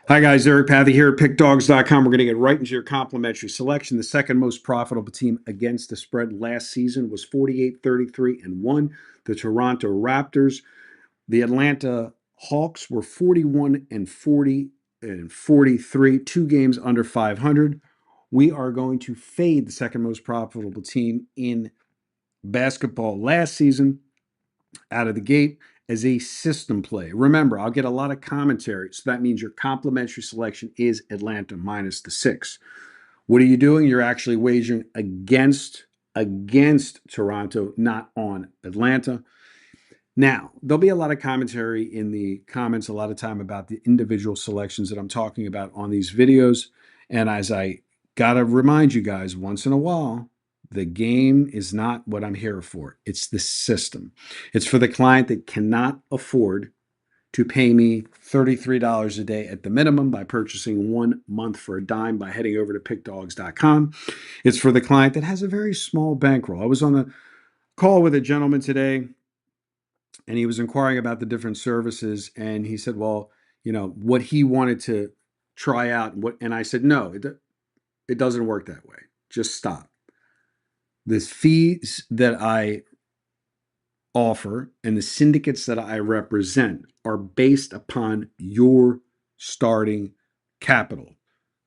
Hi guys, Eric Pathy here at Pickdawgz.com. We're going to get right into your complimentary selection. The second most profitable team against the spread last season was 48-33-1, the Toronto Raptors. The Atlanta Hawks were 41-40 and 43, 2 games under 500. We are going to fade the second most profitable team in basketball last season out of the gate as a system play. Remember, I'll get a lot of commentary, so that means your complimentary selection is Atlanta minus the 6. What are you doing? You're actually wagering against Toronto, not on Atlanta. Now, there'll be a lot of commentary in the comments a lot of time about the individual selections that I'm talking about on these videos. And as I got to remind you guys once in a while, the game is not what I'm here for. It's the system. It's for the client that cannot afford to pay me $33 a day at the minimum by purchasing 1 month for a dime by heading over to pickdawgz.com. It's for the client that has a very small bankroll. I was on a call with a gentleman today and he was inquiring about the different services, and he said, well, what he wanted to try out. And I said, no, it doesn't work that way. Just stop. The fees that I offer and the syndicates that I represent are based upon your starting capital.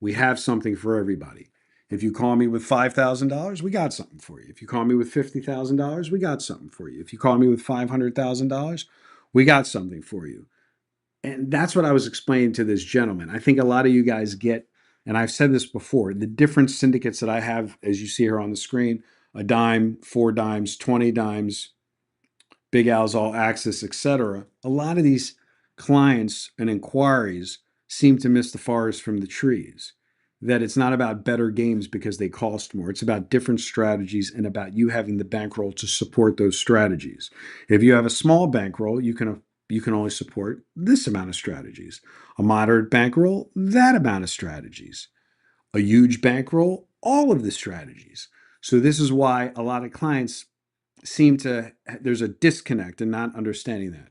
We have something for everybody. If you call me with $5,000, we got something for you. If you call me with $50,000, we got something for you. If you call me with $500,000, we got something for you. And that's what I was explaining to this gentleman. I think a lot of you guys get, and I've said this before, the different syndicates that I have, as you see here on the screen, a dime, 4 dimes, 20 dimes, Big Al's All Access, etc. A lot of these clients and inquiries seem to miss the forest from the trees. That it's not about better games because they cost more. It's about different strategies and about you having the bankroll to support those strategies. If you have a small bankroll, you can only support this amount of strategies. A moderate bankroll, that amount of strategies. A huge bankroll, all of the strategies. So this is why a lot of clients there's a disconnect in not understanding that.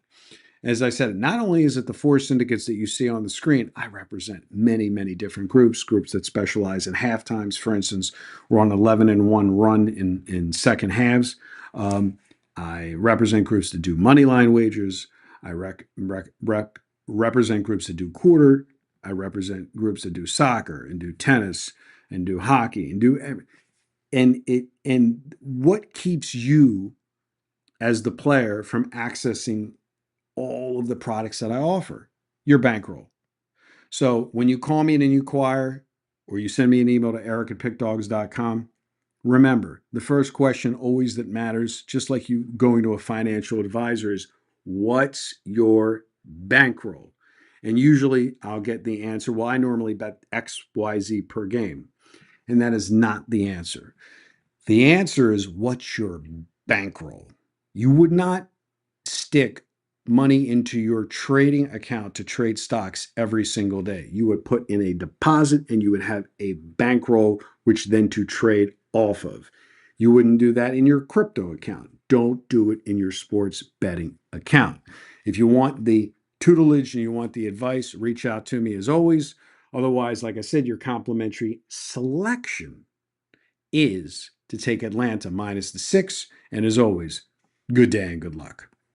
As I said, not only is it the 4 syndicates that you see on the screen, I represent many, many different groups that specialize in half times. For instance, we're on 11-1 run in second halves. I represent groups that do money line wagers. I represent groups that do quarter. I represent groups that do soccer and do tennis and do hockey and do and what keeps you as the player from accessing all of the products that I offer? Your bankroll. So when you call me and you inquire, or you send me an email to eric@pickdawgz.com, remember the first question always that matters, just like you going to a financial advisor, is what's your bankroll? And usually I'll get the answer, well, I normally bet XYZ per game. And that is not the answer. The answer is what's your bankroll? You would not stick money into your trading account to trade stocks every single day. You would put in a deposit and you would have a bankroll, which then to trade off of. You wouldn't do that in your crypto account. Don't do it in your sports betting account. If you want the tutelage and you want the advice, reach out to me as always. Otherwise, like I said, your complimentary selection is to take Atlanta minus the 6. And as always, good day and good luck.